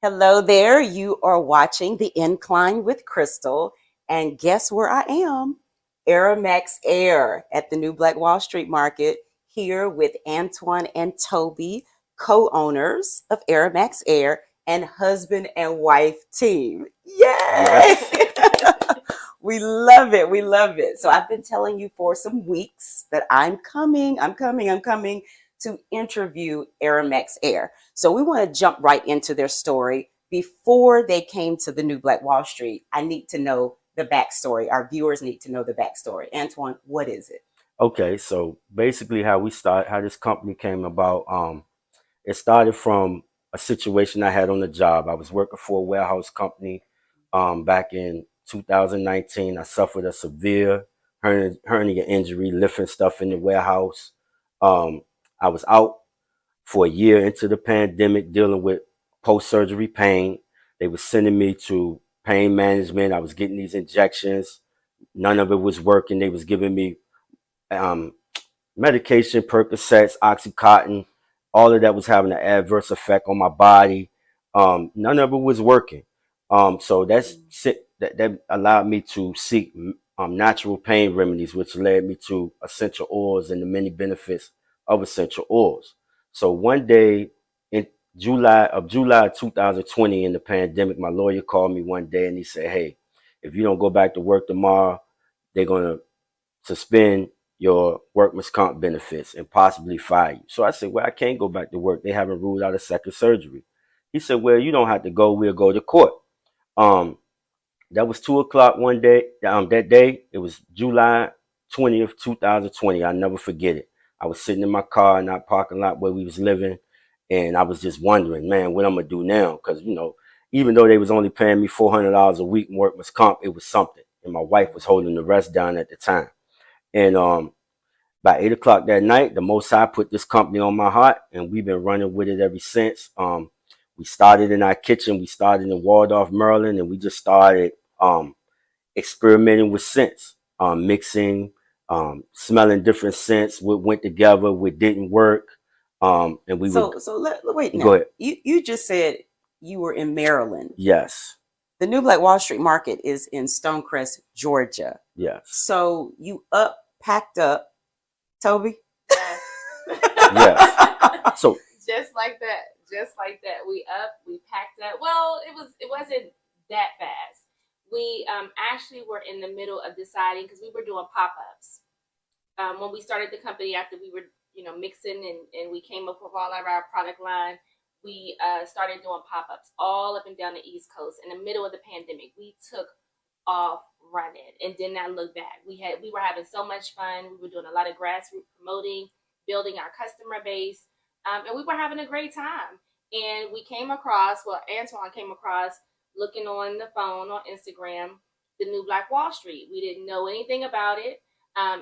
Hello there. You are watching The Incline with Crystal. And guess where I am? Aromex Air at the New Black Wall Street Market, here with Antoine and Toby, co owners of Aromex Air and husband and wife team. Yay! Yes. We love it. We love it. So I've been telling you for some weeks that I'm coming to interview Aromex Air. So we want to jump right into their story. Before they came to the New Black Wall Street, I need to know the backstory. Our viewers need to know the backstory. Antoine, what is it? Okay, so basically how this company came about, it started from a situation I had on the job. I was working for a warehouse company back in 2019. I suffered a severe hernia injury lifting stuff in the warehouse. Um, I was out for a year into the pandemic dealing with post-surgery pain. They were sending me to pain management. I was getting these injections. None of it was working. They was giving me um, medication, Percocets, Oxycontin. All of that was having an adverse effect on my body. None of it was working. So that allowed me to seek natural pain remedies, which led me to essential oils and the many benefits of essential oils. So one day in July 2020, in the pandemic, my lawyer called me one day and he said, "Hey, if you don't go back to work tomorrow, they're gonna suspend your workman's comp benefits and possibly fire you." So I said, "Well, I can't go back to work. They haven't ruled out a second surgery." He said, "Well, you don't have to go. We'll go to court." Um, that was 2 o'clock one day. That day, it was July 20th, 2020. I'll never forget it. I was sitting in my car in that parking lot where we was living, and I was just wondering, man, what I'm gonna do now? Because even though they was only paying me $400 a week in workman's comp, it was something. And my wife was holding the rest down at the time. And by 8 o'clock that night, the Most High put this company on my heart, and we've been running with it ever since. We started in our kitchen. We started in Waldorf, Maryland, and we just started experimenting with scents, mixing, smelling different scents. What went together, what didn't work, and we would Wait go now. ahead. You just said you were in Maryland. Yes, The New Black Wall Street Market is in Stonecrest, Georgia. yes, So you packed up, Toby? yes. So just like that, we packed up. Well, it wasn't that fast. We actually were in the middle of deciding, because we were doing pop-ups. When we started the company, after we were mixing and we came up with all of our product line, we started doing pop-ups all up and down the East Coast. In the middle of the pandemic, we took off running and did not look back. We were having so much fun. We were doing a lot of grassroots promoting, building our customer base, and we were having a great time. And Antoine came across, looking on the phone on Instagram, the New Black Wall Street. We didn't know anything about it.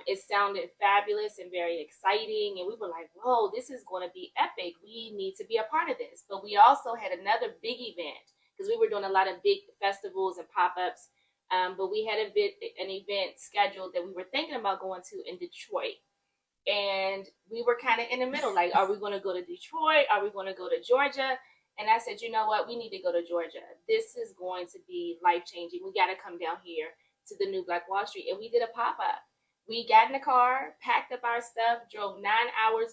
It sounded fabulous and very exciting, and we were like, whoa, this is going to be epic. We need to be a part of this. But we also had another big event, because we were doing a lot of big festivals and pop-ups, but we had an event scheduled that we were thinking about going to in Detroit. And we were kind of in the middle, like, are we going to go to Detroit? Are we going to go to Georgia? And I said, you know what? We need to go to Georgia. This is going to be life-changing. We got to come down here to the New Black Wall Street. And we did a pop-up. We got in the car, packed up our stuff, drove 9 hours.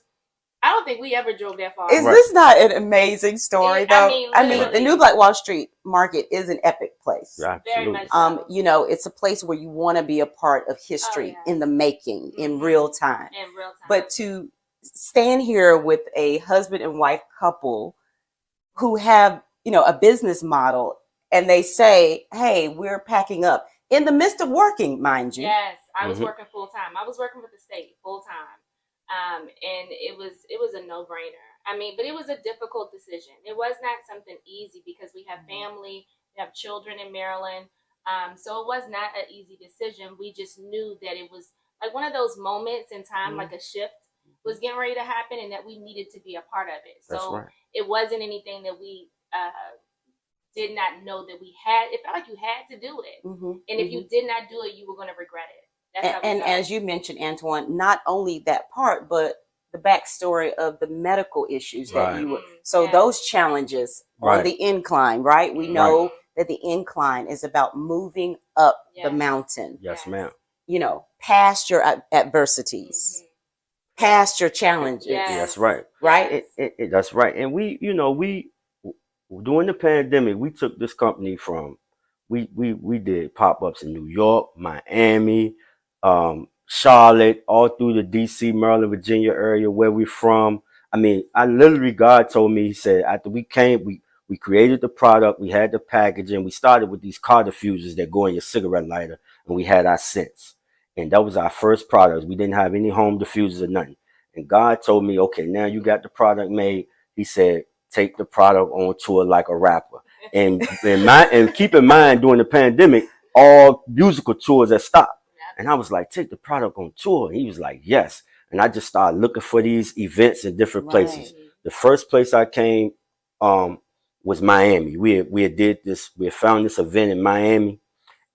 I don't think we ever drove that far. Is this not an amazing story, though? I mean, the New Black Wall Street Market is an epic place. Very much so. It's a place where you want to be a part of history in the making, in real time. In real time. But to stand here with a husband and wife couple who have, a business model, and they say, hey, we're packing up in the midst of working, mind you. Yes, I was working full time. I was working with the state full time. And it was a no-brainer. But it was a difficult decision. It was not something easy, because we have family, we have children in Maryland. So it was not an easy decision. We just knew that it was like one of those moments in time, like a shift was getting ready to happen, and that we needed to be a part of it. So it wasn't anything that we did not know that we had. It felt like you had to do it. And if you did not do it, you were going to regret it. And as you mentioned, Antoine, not only that part, but the backstory of the medical issues that Right. you were. So Yes. those challenges on Right. the incline, right? We Mhm. know that the incline is about moving up the Yes. mountain, Yes, ma'am. you know, past your adversities, past your challenges. Yes. That's right. Right? Yes. That's right. And we, you know, we during the pandemic, we took this company from we did pop-ups in New York, Miami, Charlotte, all through the DC, Maryland, Virginia area where we're from. I mean, I literally, God told me, he said, after we came, we created the product, we had the packaging, we started with these car diffusers that go in your cigarette lighter, and we had our scents. And that was our first product. We didn't have any home diffusers or nothing. And God told me, okay, now you got the product made. He said, take the product on tour like a rapper. And keep in mind, during the pandemic, all musical tours had stopped. And I was like, take the product on tour. And he was like, yes. And I just started looking for these events in different places. The first place I came was Miami. We had found this event in Miami,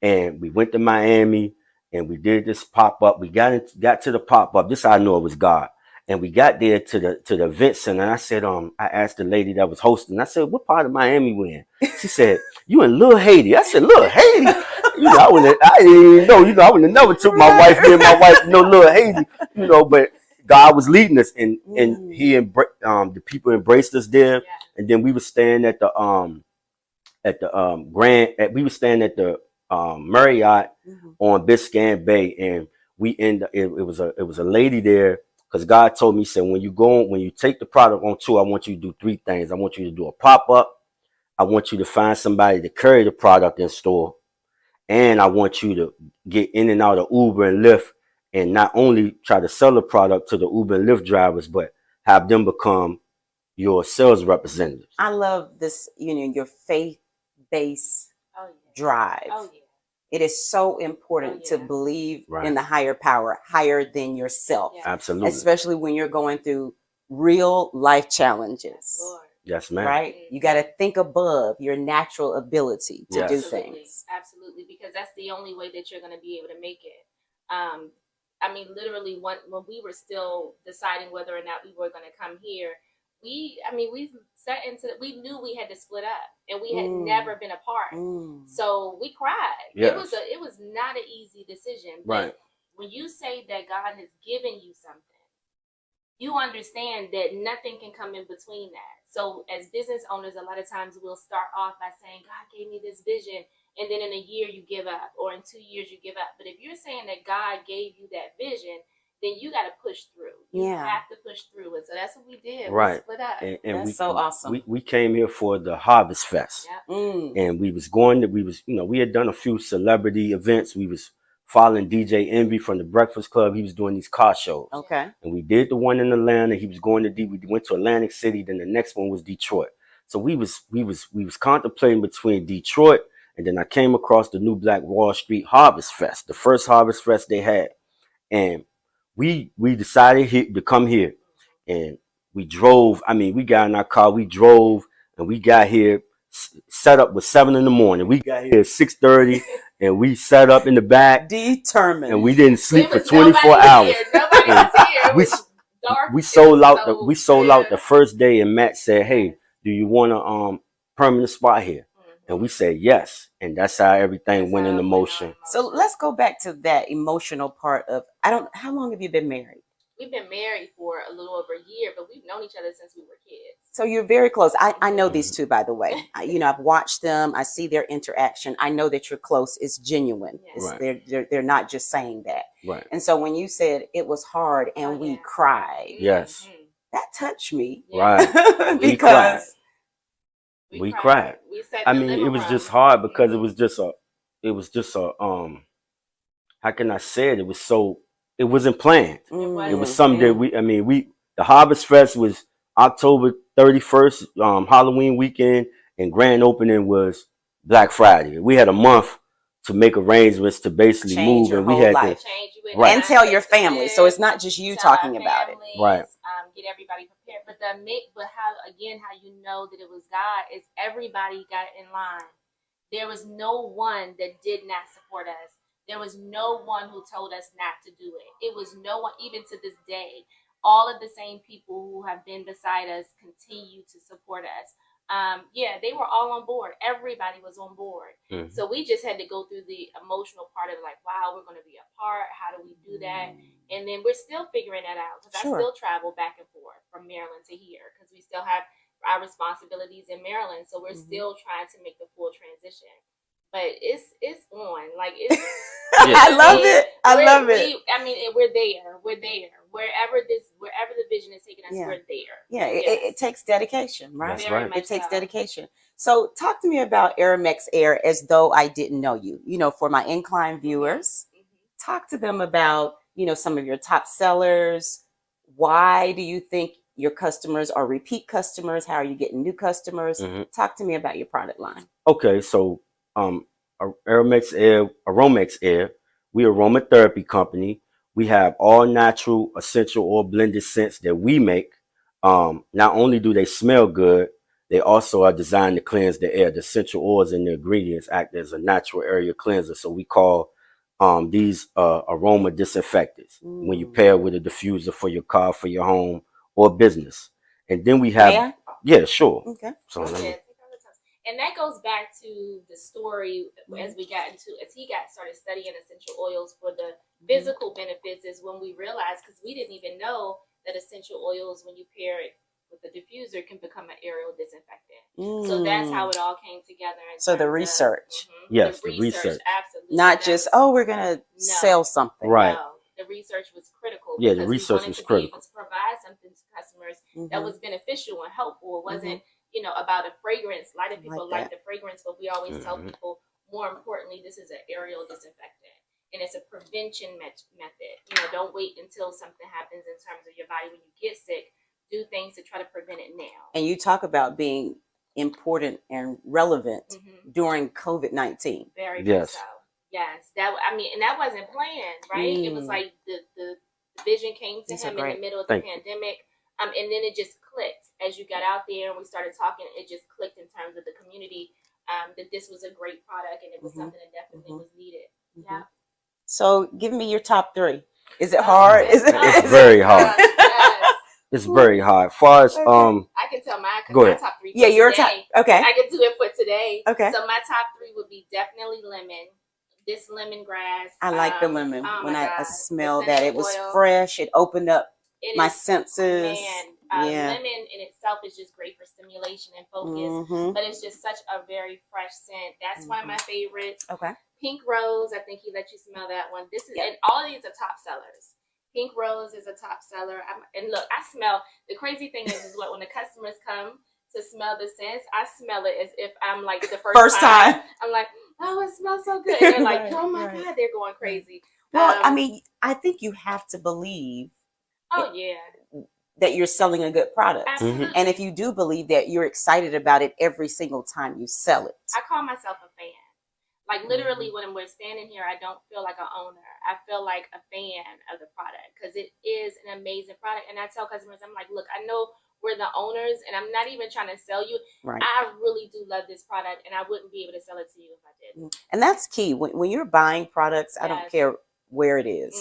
and we went to Miami and we did this pop-up. We got to the pop-up. This I know it was God. And we got there to the event center, and I said, I asked the lady that was hosting, I said, what part of Miami we in? She said, you in Little Haiti. I said, Little Haiti? You know, I didn't even know, you know, I would have never took my wife, me and my wife, Little Haiti, you know, but God was leading us, and the people embraced us there. And then we were staying at the we were staying at the Marriott on Biscayne Bay, and it was a lady there, because God told me, he said, when you take the product on tour, I want you to do three things. I want you to do a pop-up, I want you to find somebody to carry the product in store, and I want you to get in and out of Uber and Lyft, and not only try to sell the product to the Uber and Lyft drivers, but have them become your sales representatives. I love this, you know, your faith-based drive. It is so important to believe in the higher power, higher than yourself. Absolutely. Especially when you're going through real life challenges. Yes, ma'am. Right? You got to think above your natural ability to do things. Absolutely, because that's the only way that you're going to be able to make it. I mean, literally, when we were still deciding whether or not we were going to come here, we knew we had to split up, and we had never been apart. So we cried. Yes. It was not an easy decision. Right. When you say that God has given you something, you understand that nothing can come in between that. So as business owners, a lot of times we'll start off by saying, God gave me this vision, and then in a year you give up, or in 2 years you give up. But if you're saying that God gave you that vision, then you got to push through. You have to push through. And so that's what we did. Right. We split up. And that's so awesome. We came here for the Harvest Fest. And we had done a few celebrity events. We was following DJ Envy from the Breakfast Club. He was doing these car shows. Okay. And we did the one in Atlanta. He was going to we went to Atlantic City. Then the next one was Detroit. So we was contemplating between Detroit, and then I came across the New Black Wall Street Harvest Fest, the first Harvest Fest they had. And we decided to come here, and we drove. I mean, we got in our car, we drove, and we got here. Set up was 7 a.m. We got here at 6:30, and we set up in the back, determined, and we didn't sleep for 24 hours. Nobody was here. We sold out. We sold out the first day, and Matt said, "Hey, do you want a permanent spot here?" And we said yes, and that's how everything went into motion. So let's go back to that emotional part of, how long have you been married? We've been married for a little over a year, but we've known each other since we were kids. So you're very close. I know these two, by the way. I've watched them. I see their interaction. I know that you're close. It's genuine. They're not just saying that. Right. And so when you said it was hard and we cried, yes, that touched me. Right. Because we cried. I mean, it was just hard because it was just a how can I say it? It wasn't planned. It was something that the Harvest Fest was October 31st, Halloween weekend, and grand opening was Black Friday. We had a month to make arrangements to basically change move, and we had to and tell your family. So it's not just you talking about it, right? Get everybody prepared. But how you know that it was God is everybody got in line. There was no one that did not support us. There was no one who told us not to do it. It was no one, even to this day. all of the same people who have been beside us continue to support us. They were all on board. Everybody was on board. Mhm. So we just had to go through the emotional part of like, wow, we're going to be apart. How do we do that? And then we're still figuring that out because Sure. I still travel back and forth from Maryland to here because we still have our responsibilities in Maryland. So we're still trying to make the full transition. But it's on. Like it's I love it. I love it. We're there. We're there. Wherever the vision is taking us, we're there. Yeah, it takes dedication, right? That's right. It takes dedication. So talk to me about Aromex Air as though I didn't know you. For my Incline viewers, talk to them about, some of your top sellers. Why do you think your customers are repeat customers? How are you getting new customers? Talk to me about your product line. Okay, so Aromex Air, we aromatherapy company. We have all natural essential oil blended scents that we make. Not only do they smell good, they also are designed to cleanse the air. The essential oils and the ingredients act as a natural area cleanser. So we call these aroma disinfectants when you pair with a diffuser for your car, for your home, or business. And then we have, yeah, sure. Okay. So and that goes back to the story as he started studying essential oils for the physical benefits is when we realized, because we didn't even know that essential oils, when you pair it with a diffuser, can become an aerial disinfectant. So that's how it all came together. So the research. Yes, the research. Absolutely. Not just, we're going to sell something. Right. No, the research was critical. Yeah, the research was critical. To provide something to customers that was beneficial and helpful. It wasn't, about a fragrance. A lot of people like the fragrance, but we always tell people, more importantly, this is an aerial disinfectant. And it's a prevention method. Don't wait until something happens in terms of your body when you get sick. Do things to try to prevent it now. And you talk about being important and relevant during COVID-19. Very much so. Yes. And that wasn't planned, right? It was like the vision came to him in the middle of the pandemic. And then it just clicked as you got out there and we started talking. It just clicked in terms of the community that this was a great product and it was something that definitely was needed. Yeah. So give me your top three. Is it hard? It's very hard. It's very hard. As far as I can tell my top three. Yeah, your top. Okay. I can do it for today. Okay. So my top three would be definitely lemon. This lemongrass. I like the lemon. When I smell that, it was fresh. It opened up my senses. Lemon in itself is just great for stimulation and focus, but it's just such a very fresh scent. That's one of my favorites. Okay. Pink rose, I think he let you smell that one. And all of these are top sellers. Pink rose is a top seller. And look, I smell, the crazy thing is what when the customers come to smell the scents, I smell it as if I'm like the first time. I'm like, oh, it smells so good. And they're like, oh my God, they're going crazy. Well, I think you have to believe that you're selling a good product. Absolutely. And if you do believe that, you're excited about it every single time you sell it. I call myself a fan. Like literally when we're standing here, I don't feel like an owner. I feel like a fan of the product because it is an amazing product. And I tell customers, I'm like, look, I know we're the owners and I'm not even trying to sell you. Right. I really do love this product and I wouldn't be able to sell it to you if I didn't. And that's key. When you're buying products, I don't care where it is.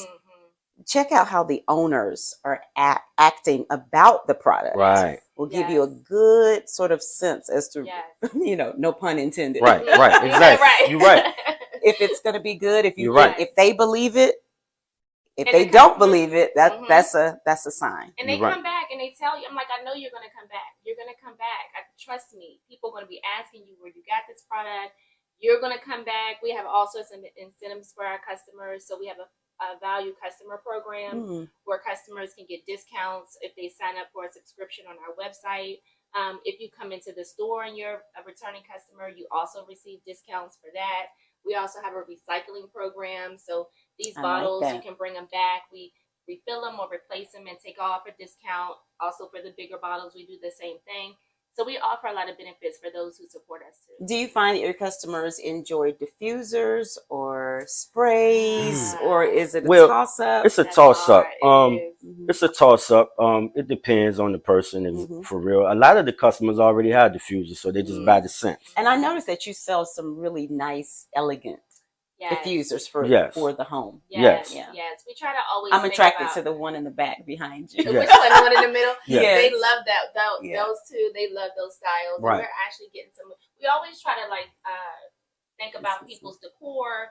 Check out how the owners are acting about the product. Right. Will give you a good sort of sense as to, no pun intended. Right, exactly. Right. You're right. If it's going to be good, if if they believe it, if they don't believe it, that's a sign. And they come back and they tell you, I'm like, I know you're going to come back. You're going to come back. Trust me. People are going to be asking you where you got this product. You're going to come back. We have all sorts of incentives for our customers. So we have a value customer program where customers can get discounts if they sign up for a subscription on our website. If you come into the store and you're a returning customer, you also receive discounts for that. We also have a recycling program. So these bottles, you can bring them back. We refill them or replace them and take off a discount. Also for the bigger bottles, we do the same thing. So we offer a lot of benefits for those who support us too. Do you find that your customers enjoy diffusers or sprays, or is it a toss-up? It's a toss-up. It's a toss-up. It depends on the person, and for real. A lot of the customers already have diffusers, so they just buy the scent. And I noticed that you sell some really nice, elegant Yes. diffusers for Yes. the home. Yes. Yes. Yes. We try to always. I'm think attracted about, to the one in the back behind you. Yes. Which one? The one in the middle? Yes. They love that. Yeah. Those two, they love those styles. Right. And we're actually getting some. We always try to like think about people's decor.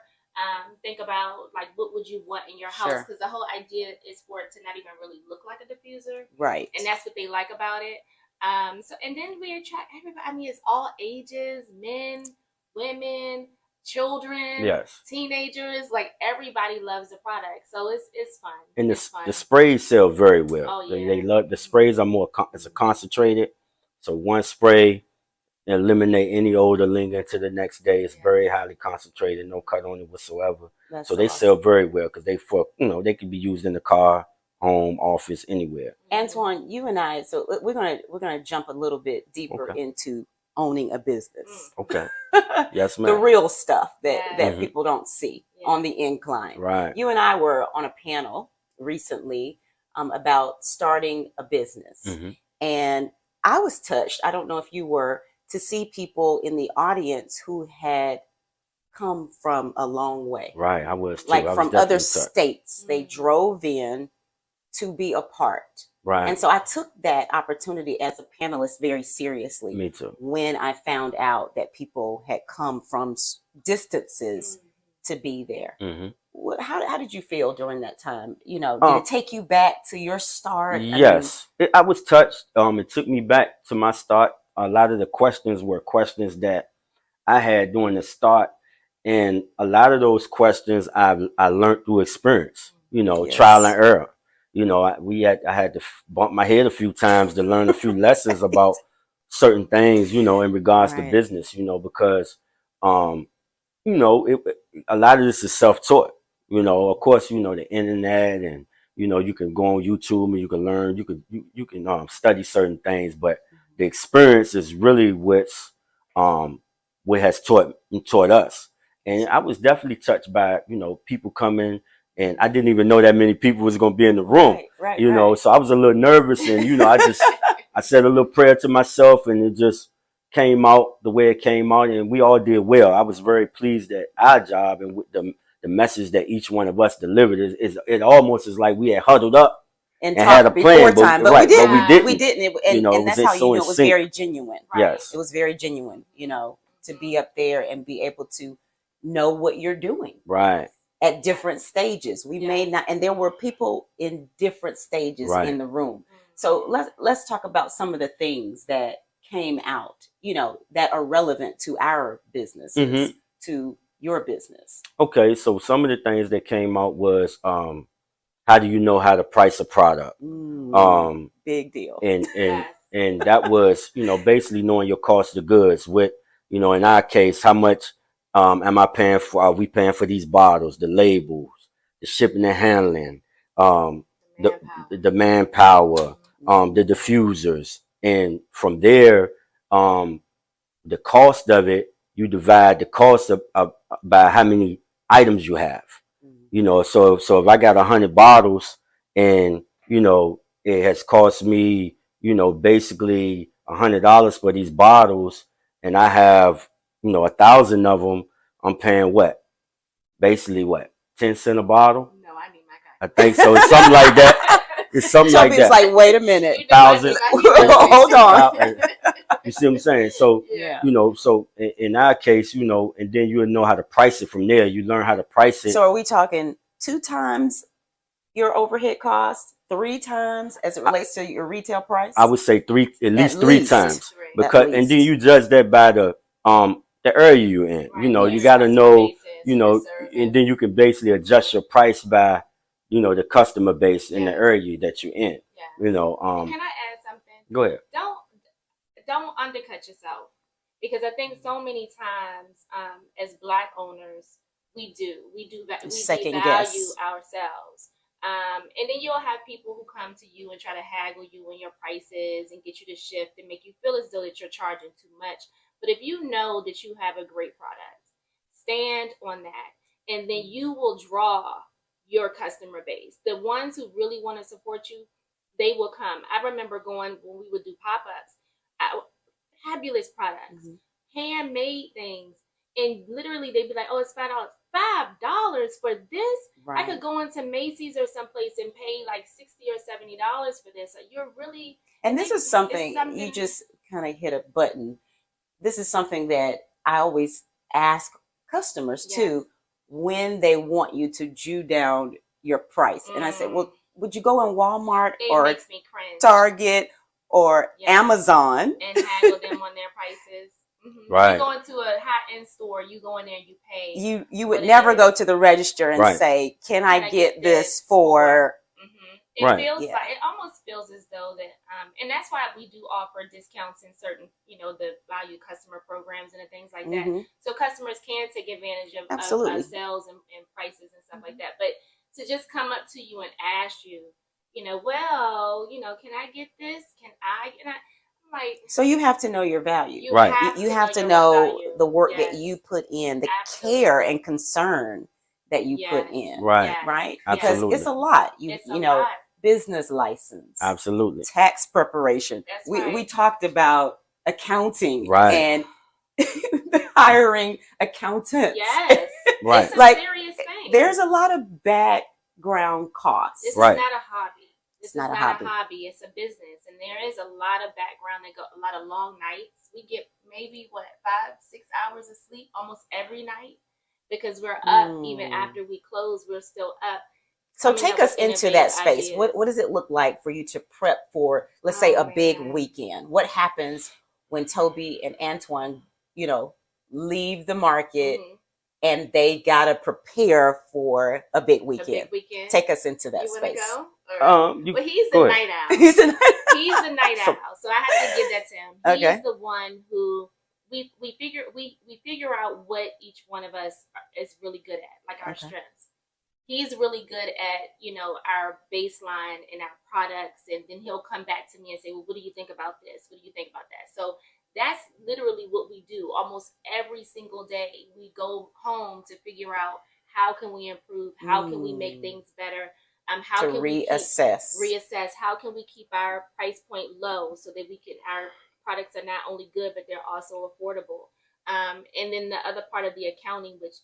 Think about like what would you want in your house, Sure. because the whole idea is for it to not even really look like a diffuser, Right. and that's what they like about it. So and then we attract everybody. I mean, it's all ages, men, women, children, Yes. teenagers. Like everybody loves the product, so it's fun. And it's fun. the sprays sell very well. Oh, They yeah. love the sprays are more it's a concentrated. So one spray eliminate any odor lingering to the next day. It's very highly concentrated, no cut on it whatsoever. That's so they awesome. sell very well because they can be used in the car, home, office, anywhere. Antoine, you and I, so we're gonna jump a little bit deeper into owning a business. Okay. Yes, ma'am. The real stuff that Yes. people don't see Yeah. on the incline. Right. You and I were on a panel recently about starting a business, Mhm. and I was touched. I don't know if you were, to see people in the audience who had come from a long way, Right. I was too. like I was from definitely other touched. states. They Mhm. drove in to be a part. Right. And so I took that opportunity as a panelist very seriously Me too. when I found out that people had come from distances to be there. Hmm. How did you feel during that time? Did it take you back to your start? Yes, I was touched. It took me back to my start. A lot of the questions were questions that I had during the start, and a lot of those questions I learned through experience. Yes. Trial and error. I had to bump my head a few times to learn a few lessons about certain things. In regards to Right. business. Because a lot of this is self-taught. Of course, the internet, and you can go on YouTube and you can learn. You can study certain things, but the experience is really what has taught us. And I was definitely touched by people coming, and I didn't even know that many people was going to be in the room. Right. So I was a little nervous, and I said a little prayer to myself, and it just came out the way it came out, and we all did well. I was very pleased at our job and with the message that each one of us delivered. It almost is like we had huddled up and had a plan, but right, we didn't. but we didn't. We didn't. It And was that's how so it in was sync. very genuine. Yes. It was very genuine, to be up there and be able to know what you're doing. Right. At different stages. We may not, and there were people in different stages Right. in the room. So let's talk about some of the things that came out, that are relevant to our businesses, to your business. Okay, so some of the things that came out was how do you know how to price a product? Big deal. And that was, basically knowing your cost of goods. With, in our case, how much am I paying for? Are we paying for these bottles, the labels, the shipping and handling, the manpower, the diffusers, and from there, the cost of it, you divide the cost of by how many items you have. So if I got 100 bottles, and it has cost me basically $100 for these bottles, and I have 1,000 of them, I'm paying what? Basically what? 10 cents a bottle? No, I need my I think so. It's something like that. It's something like that. It's like, wait a minute. 1,000. Hold on. You see what I'm saying? So, so in our case, and then you'll know how to price it from there. You learn how to price it. So are we talking 2 times your overhead cost, 3 times as it relates to your retail price? I would say at least three times. Because and then you judge that by the area you're in. Right. You got to know, and then you can basically adjust your price by, the customer base in the area that you're in. Can I add something? Go ahead. Don't undercut yourself, because I think so many times as Black owners we second devalue guess ourselves. And then you'll have people who come to you and try to haggle you on your prices and get you to shift and make you feel as though that you're charging too much. But if you know that you have a great product, stand on that, and then you will draw your customer base. The ones who really want to support you, they will come. I remember going when we would do pop-ups, fabulous products, handmade things, and literally they'd be like, "Oh, it's $5." $5 for this. Right. I could go into Macy's or someplace and pay like $60 or $70 for this. So you're really, And this is something you just kind of hit a button. This is something that I always ask customers too when they want you to Jew down your price. And I say, well, would you go in Walmart or makes me cringe. Target or Amazon and haggle them on their prices? Right. You go into a high-end store, you go in there and you pay. You would never go to the register and say, can I get this for... It feels like, it almost feels as though that, and that's why we do offer discounts in certain, the value customer programs and things like that. So customers can take advantage of sales and prices and stuff like that. But to just come up to you and ask you, well, can I get this? Can I? I'm like, so you have to know your value. You have to know the work that you put in, the care and concern that you put in. Right. Because it's a lot. Lot. Business license. Absolutely. Tax preparation. We talked about accounting and hiring accountants. Yes. It's a serious thing. There's a lot of background costs. This is not a hobby. It's not a hobby. It's a business. And there is a lot of background that go, a lot of long nights. We get maybe 5-6 hours of sleep almost every night because we're up even after we close, we're still up. So take us into that space. What does it look like for you to prep for, let's say, a big weekend? What happens when Toby and Antoine, leave the market and they got to prepare for a big weekend? Take us into that space. You want to go? He's the night owl. He's the night owl. So I have to give that to him. He's the one who we figure out what each one of us is really good at, like our strengths. He's really good at, our baseline and our products. And then he'll come back to me and say, well, what do you think about this? What do you think about that? So that's literally what we do almost every single day. We go home to figure out how can we improve? How can we make things better? How can we reassess? How can we keep our price point low so that our products are not only good, but they're also affordable? And then the other part of the accounting, which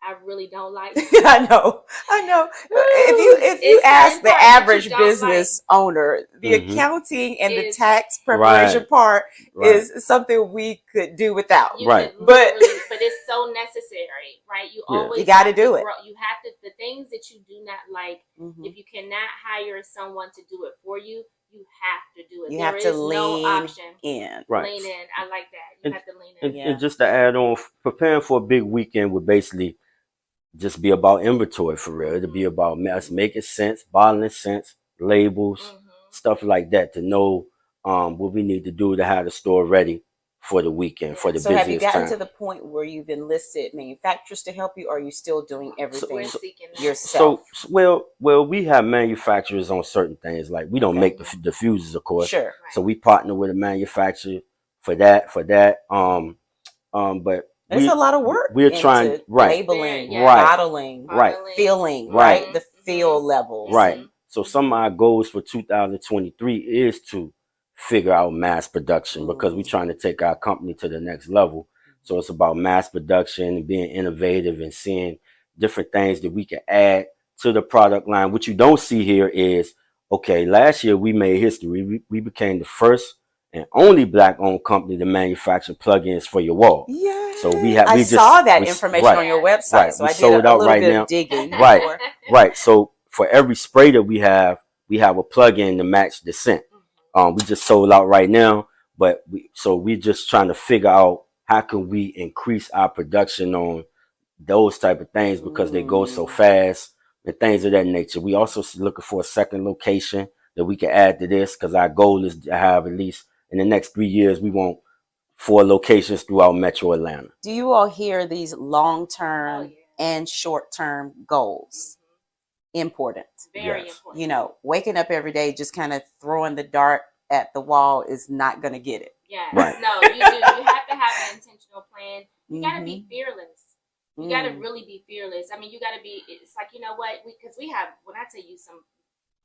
I really don't like. I know. If you ask the average business owner, the accounting and the tax preparation part is something we could do without. But it's so necessary, right? You got to do it. You have to, the things that you do not like, if you cannot hire someone to do it for you, you have to do it. You have to lean in. Lean in. I like that. You have to lean in. And just to add on, preparing for a big weekend would basically just be about inventory for real. It'll be about us making sense, bottling sense, labels, stuff like that to know what we need to do to have the store ready for the weekend, for the busiest time. So have you gotten to the point where you've enlisted manufacturers to help you, or are you still doing everything yourself? Well, we have manufacturers on certain things. Like we don't make the diffusers, of course. Sure. So we partner with a manufacturer for that. But it's a lot of work. We're trying labeling, bottling, filling, the feel levels. Right. So some of our goals for 2023 is to figure out mass production because we're trying to take our company to the next level. So it's about mass production and being innovative and seeing different things that we can add to the product line. What you don't see here is, last year we made history. We became the first and only Black-owned company to manufacture plugins for your wall. Yeah. So we saw that information on your website. So I did a little bit of digging. Right. So for every spray that we have a plug-in to match the scent. We just sold out right now, but we're just trying to figure out how can we increase our production on those type of things because they go so fast and things of that nature. We also looking for a second location that we can add to this because our goal is to have at least in the next 3 years, we want 4 locations throughout Metro Atlanta. Do you all hear these long-term and short-term goals? Important. Very important. Waking up every day just kind of throwing the dart at the wall is not going to get it. Yeah. Right. No, you do. You have to have an intentional plan. You got to be fearless. You got to really be fearless. I mean, you got to be, it's like, you know what? Because we have, when I tell you some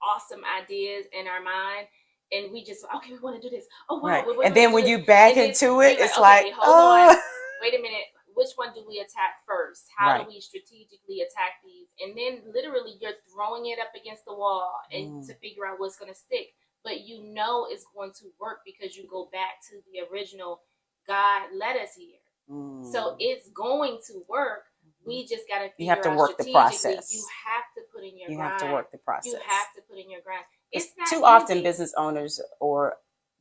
awesome ideas in our mind, and we just, we want to do this. Oh, wow. Right. And then when you back into it, it's like, hold on. Wait a minute. which one do we attack first? How Right. do we strategically attack these? And then literally you're throwing it up against the wall and to figure out what's going to stick. But you know it's going to work because you go back to the original God led us here. So it's going to work. We just got to figure You have to out work the strategically. process. You have to put in your You grind. have to work the process. You have to put in your grind. It's not too often easy. business owners or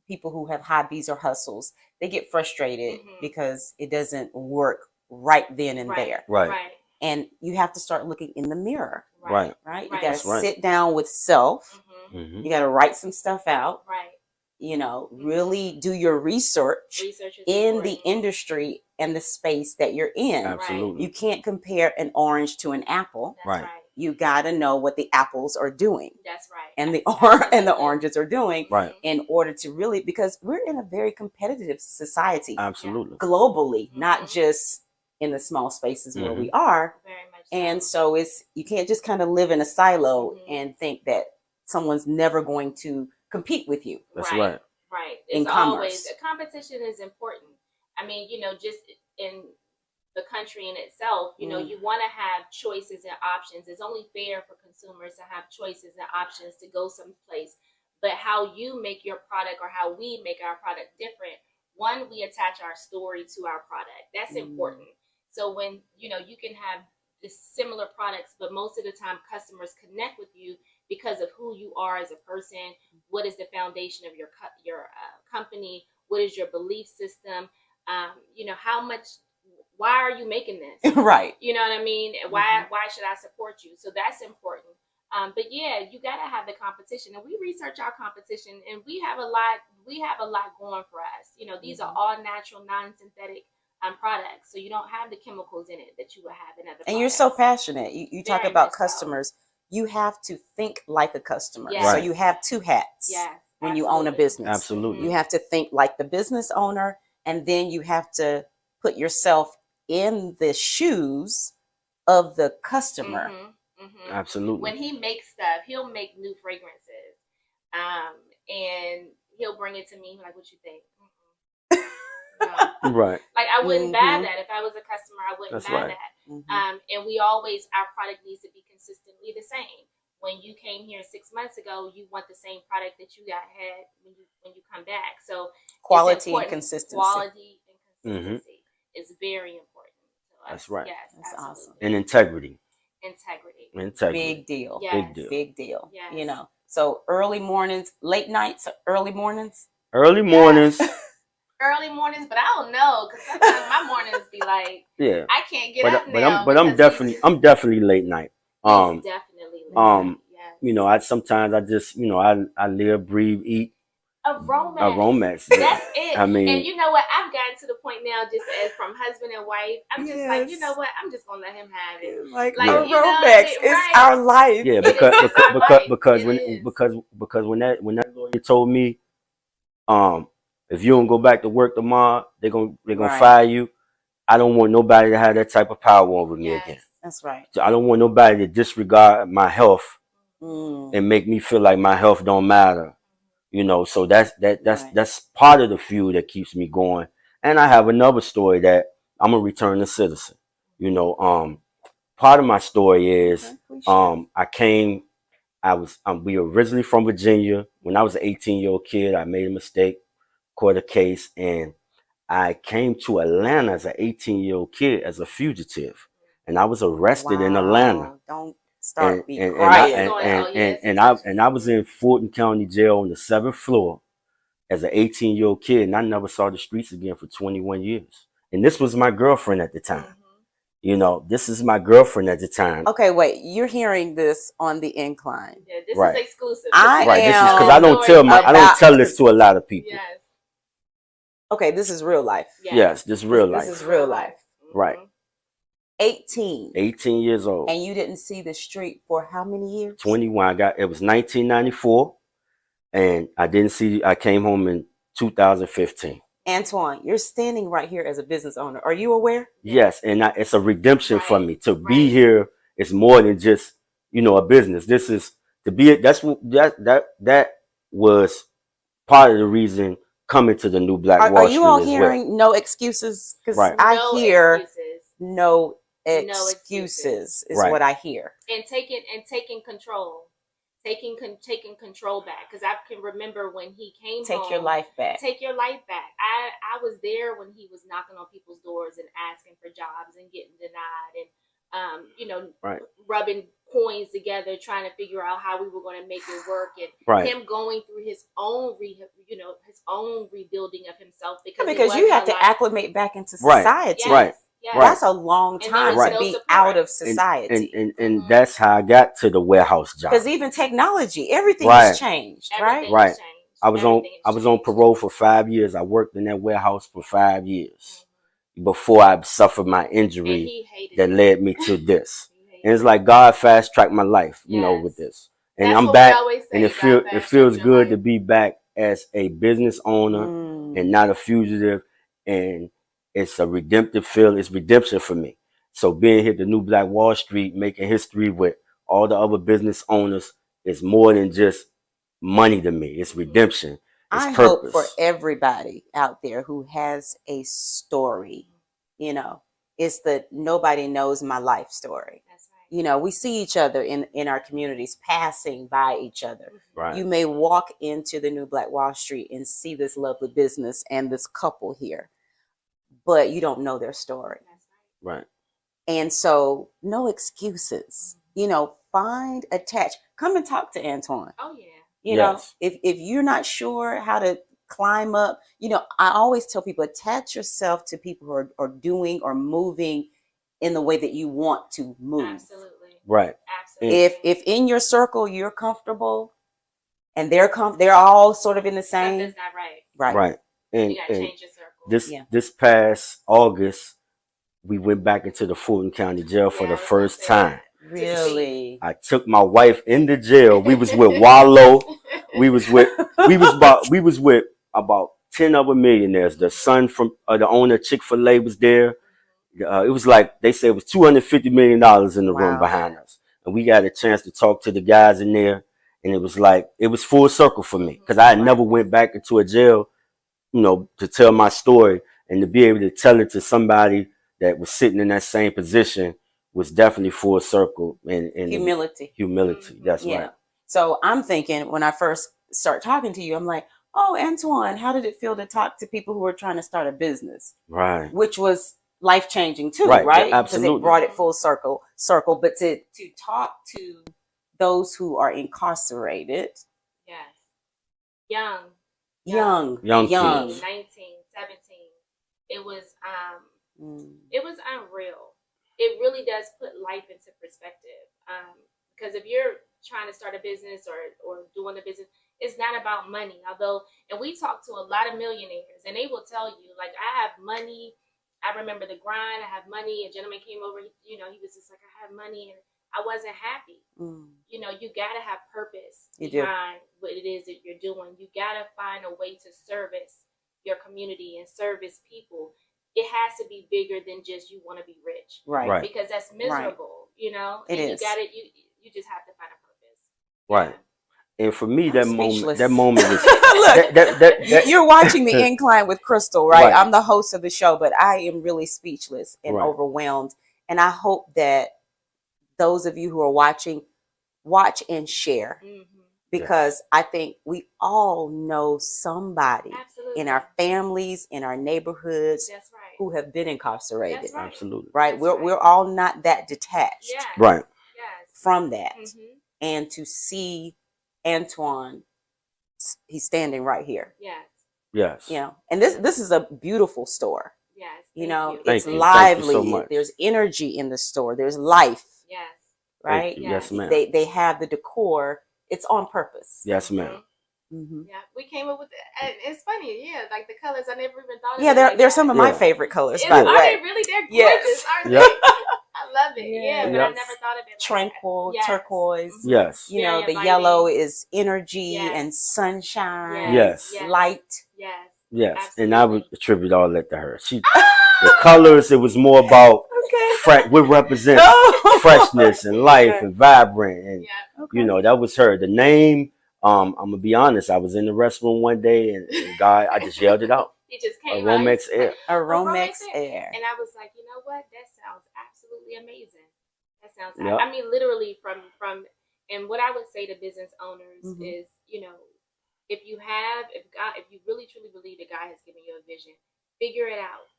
people who have hobbies or hustles, they get frustrated because it doesn't work right then and there. Right. And you have to start looking in the mirror. Right. You got That's to right. sit down with self. Mhm. You got to write some stuff out. Right. You know, really do your research Research is in important. the industry and the space that you're in. Absolutely. You can't compare an orange to an apple. That's Right. right. You got to know what the apples are doing That's right. and the Absolutely. oranges are doing Right. in order to really, because we're in a very competitive society Absolutely. globally, not just in the small spaces where we are. Very much. And so it's, you can't just kind of live in a silo and think that someone's never going to compete with you. That's right. Right. In It's commerce. always, competition is important. I mean, you know, just in the country in itself, you know, you want to have choices and options. It's only fair for consumers to have choices and options to go someplace. But how you make your product or how we make our product different, one, we attach our story to our product. That's important. So when, you know, you can have similar products, but most of the time customers connect with you because of who you are as a person. What is the foundation of your company? What is your belief system? You know, how much, why are you making this? Right. You know what I mean? Why should I support you? So that's important. But yeah, you got to have the competition, and we research our competition, and we have a lot going for us. You know, these are all natural, non-synthetic products, so you don't have the chemicals in it that you would have in other. And you're so passionate. You talk Very about much so. customers. You have to think like a customer. Yes. So Right. you have two hats Yes, when you own a absolutely. business. Absolutely. You have to think like the business owner, and then you have to put yourself in the shoes of the customer. Absolutely. When he makes stuff, he'll make new fragrances, and he'll bring it to me. Like, what you think? No. Right. Like, I wouldn't buy that if I was a customer. I wouldn't That's buy right. that. And we always, our product needs to be consistently the same. When you came here 6 months ago, you want the same product that you had when you come back. So Quality and consistency. Quality and consistency is very important. So That's right. Yes, That's absolutely. awesome. And integrity. Integrity. Big deal. Yes. Big deal. Big deal. Yes. You know. So early mornings, late nights, early mornings. Early mornings. Early mornings, but I don't know, because sometimes my mornings be like, Yeah. I can't get up But now. I'm definitely late night. He's definitely late night. Yes. You know, I just, you know, I live, breathe, eat. Aromex. Yeah. That's it. I mean, and you know what? I've gotten to the point now, just as from husband and wife, I'm just like, you know what? I'm just gonna let him have it. Like Yeah. Aromex is our life. Yeah, because when that lawyer told me, if you don't go back to work tomorrow, they're gonna fire you. I don't want nobody to have that type of power over me again. That's right. So I don't want nobody to disregard my health and make me feel like my health don't matter. You know, so that's part of the fuel that keeps me going. And I have another story that I'm a returning citizen. You know, part of my story is we were originally from Virginia. When I was an 18-year-old kid, I made a mistake, caught a case, and I came to Atlanta as an 18-year-old kid as a fugitive, and I was arrested in Atlanta. Don't start me crying. And I was in Fulton County Jail on the 7th floor as an 18-year-old kid, and I never saw the streets again for 21 years. And this was my girlfriend at the time. You know, this is my girlfriend at the time. Okay, wait. You're hearing this on the Incline. Yeah, this Right. is exclusive. This is because I don't tell this to a lot of people. Yes. Okay, this is real life. Yes, this is real life. This is real life. Right. 18 years old. And you didn't see the street for how many years? 21. It was 1994, and I came home in 2015. Antoine, you're standing right here as a business owner. Are you aware? Yes, and it's a redemption for me to be here. It's more than just, you know, a business. This is to be. That was part of the reason coming to the new Black Wall Street. Are you all hearing no excuses? Because Right. I hear no excuses. excuses is Right. what I hear. And taking control. Taking control back, because I can remember when he came home. Take your life back. Take your life back. I was there when he was knocking on people's doors and asking for jobs and getting denied, and you know, Right. rubbing coins together, trying to figure out how we were going to make it work, and Right. him going through his own his own rebuilding of himself, because You have to acclimate back into Right. society. Yes, Right. yes. That's a long And there time was to no be support. out of society. And that's how I got to the warehouse job. Because even technology, everything Right. has changed, right? Everything Right. has changed. I was on parole for 5 years. I worked in that warehouse for 5 years before I suffered my And injury he hated that it. led me to this. He hated And it's it. like God fast tracked my life, you know, Yes. with this. And That's I'm what back, we always say, and it God feels fast tracked your good to life. be back as a business owner and not a fugitive. And it's a redemptive feel. It's redemption for me. So being here at the New Black Wall Street, making history with all the other business owners, is more than just money to me. It's redemption. It's I purpose. hope for everybody out there who has a story, you know, it's the nobody knows my life story. That's right. You know, we see each other in our communities, passing by each other. Right. You may walk into the New Black Wall Street and see this lovely business and this couple here, but you don't know their story. That's right. Right. And so no excuses, you know, come and talk to Antoine. Oh yeah. You know, if you're not sure how to climb up, you know, I always tell people, attach yourself to people who are doing or moving in the way that you want to move. Absolutely. Right. Absolutely. If in your circle you're comfortable and they're all sort of in the same, Something's not right. right. Right. And, You gotta and change your circle. this past August, we went back into the Fulton County Jail for Yeah, the I was first gonna say time. Really? I took my wife in the jail. We was with Wallow. We was with about 10 other millionaires. The son from the owner of Chick-fil-A was there. It was like they said it was $250 million in the room Wow. behind us, and we got a chance to talk to the guys in there. And it was like it was full circle for me because I had never went back into a jail, you know, to tell my story, and to be able to tell it to somebody that was sitting in that same position was definitely full circle. And Humility. That's Yeah. right. So I'm thinking when I first start talking to you, I'm like, oh, Antoine, how did it feel to talk to people who are trying to start a business? Right. Which was life-changing too, Right, right? yeah, Because it absolutely. brought it full circle. But to talk to those who are incarcerated, Yes. Young. young kids. 19, 17. It was Mm. it was unreal. It really does put life into perspective. Because if you're trying to start a business or doing a business, it's not about money. And we talk to a lot of millionaires, and they will tell you, like, I have money. I remember the grind. I have money. A gentleman came over. He was just like, I have money, and I wasn't happy. Mm. You know, you gotta have purpose You do. behind what it is that you're doing. You gotta find a way to service your community and service people. It has to be bigger than just you want to be rich, Right. because that's miserable. You know, It and is. You just have to find a purpose. Right. And for me, I'm that speechless. moment was Look, that- you're watching the Incline with Crystal, right? Right. I'm the host of the show, but I am really speechless and Right. overwhelmed. And I hope that those of you who are watching, watch and share, because I think we all know somebody Absolutely. in our families, in our neighborhoods, That's right. who have been incarcerated. That's right. Absolutely. Right? That's We're all not that detached Yes. Right. Yes. from that. Mhm. And to see Antoine, he's standing right here. Yes. Yes. You know, and this is a beautiful store. Yes. You Thank know, you. it's Thank you. lively. Thank you so much. There's energy in the store. There's life, Yes. right? Thank you. Yes, ma'am. They have the decor. It's on purpose. Yes, ma'am. Mm-hmm. Yeah, we came up with it. And it's funny, yeah, like the colors. I never even thought of Yeah, it like they're that. some of my Yeah. favorite colors, Are by the they way. really? They're gorgeous, Yes. aren't Yep. they? I love it. Yeah, but I Yes. never thought of it like Tranquil, that. Yes. turquoise. Mhm. Yes. You know, Very the inviting. yellow is energy Yes. and sunshine. Yes. Yes. Light. Yes. Yes. And I would Absolutely. attribute all that to her. The colors, it was more about Okay. we represent Oh. freshness and life and vibrant, and Yeah. you know, that was her. The name, I'm gonna be honest, I was in the restroom one day and God, I just yelled it out. It just came Aromex out. Air. Aromex Air. And I was like, you know what? That sounds absolutely amazing. That sounds. Yep. I mean, literally from. And what I would say to business owners is, if you really truly believe that God has given you a vision, figure it out.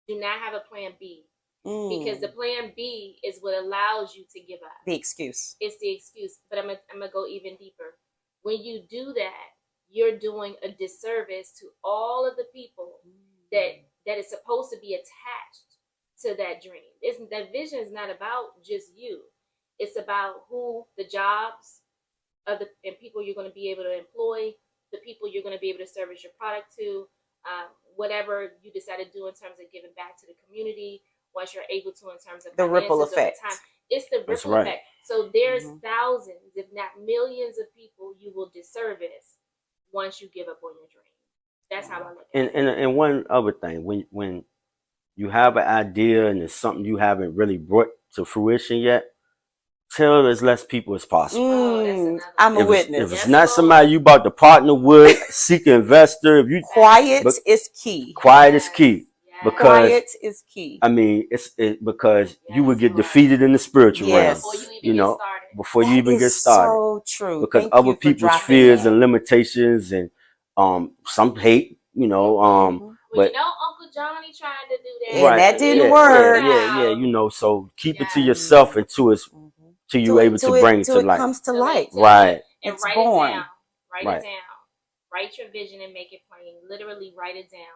Do not have a plan B. Because the plan B is what allows you to give up. The excuse. It's the excuse. But I'm gonna go even deeper. When you do that, you're doing a disservice to all of the people that is supposed to be attached to that dream. That vision is not about just you. It's about the jobs and people you're going to be able to employ, the people you're going to be able to service your product to, whatever you decide to do in terms of giving back to the community, what you're able to in terms of the ripple effect. It's the ripple effect. So there's thousands, if not millions of people you will disservice once you give up on your dream. That's how I look at it. And one other thing, when you have an idea and it's something you haven't really brought to fruition yet, tell as less people as possible. I'm a witness. If it's not somebody you about to partner with, seek an investor. If you quiet is key. Quiet is key. Because quiet is key. I mean, because you would get defeated in the spiritual realm. Before you even get started. So true. Because other people's fears and limitations and some hate, but Uncle Johnny tried to do that. And that didn't work. Yeah. So keep it to yourself until you're able to bring it to light. Comes to light. Right. And It's write born. it down. Write it down. Write your vision and make it plain. Literally write it down.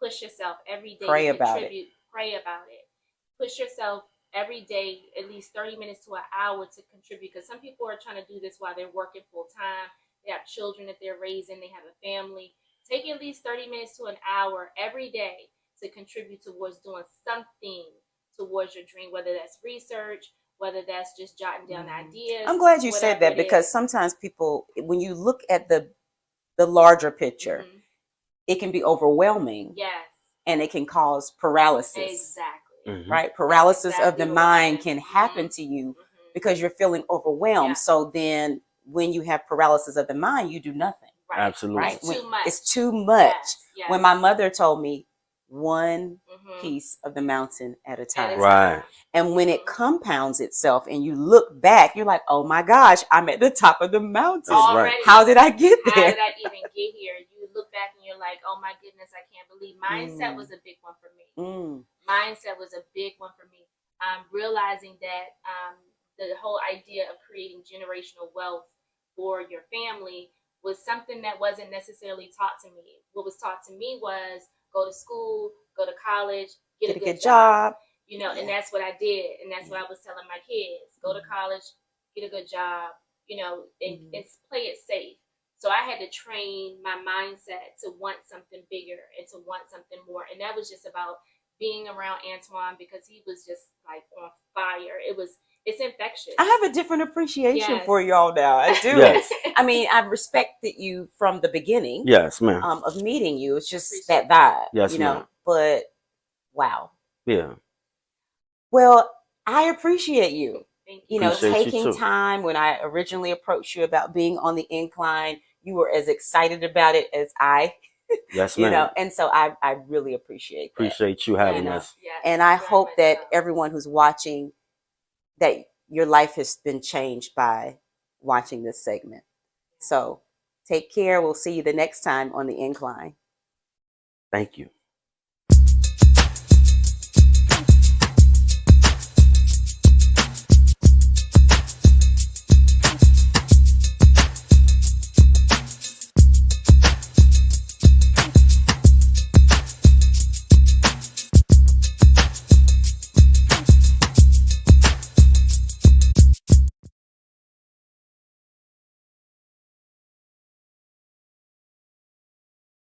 Push yourself every day. Pray about it. Pray about it. Push yourself every day, at least 30 minutes to an hour to contribute. Because some people are trying to do this while they're working full time. They have children that they're raising. They have a family. Take at least 30 minutes to an hour every day to contribute towards doing something towards your dream, whether that's research, whether that's just jotting down ideas. I'm glad you said that, because sometimes people, when you look at the larger picture, it can be overwhelming. Yes. And it can cause paralysis. Exactly. Right? Paralysis of the mind can happen to you because you're feeling overwhelmed. Yeah. So then when you have paralysis of the mind, you do nothing. Right. Absolutely. Right? It's too much. Yes. When my mother told me, one piece of the mountain at a time. Right. And when it compounds itself and you look back, you're like, oh my gosh, I'm at the top of the mountain. Already. How did I get there? How did I even get here? You look back and you're like, oh my goodness, I can't believe. Mindset was a big one for me. Mindset was a big one for me. Realizing that the whole idea of creating generational wealth for your family was something that wasn't necessarily taught to me. What was taught to me was go to school, go to college, get a good job. And that's what I did. And that's what I was telling my kids. Go to college, get a good job, and play it safe. So I had to train my mindset to want something bigger and to want something more. And that was just about being around Antoine, because he was just like on fire. It's infectious. I have a different appreciation for y'all now. I do. Yes. I mean, I've respected you from the beginning. Yes, ma'am. Of meeting you. It's just that vibe. Yes, ma'am. But wow. Yeah. Well, I appreciate you. Appreciate taking you too. time. When I originally approached you about being on the Incline, you were as excited about it as I. Yes, ma'am. And so I really appreciate that. Appreciate you having us. Yes, and I hope that so. everyone who's watching, that your life has been changed by watching this segment. So take care. We'll see you the next time on the Incline. Thank you.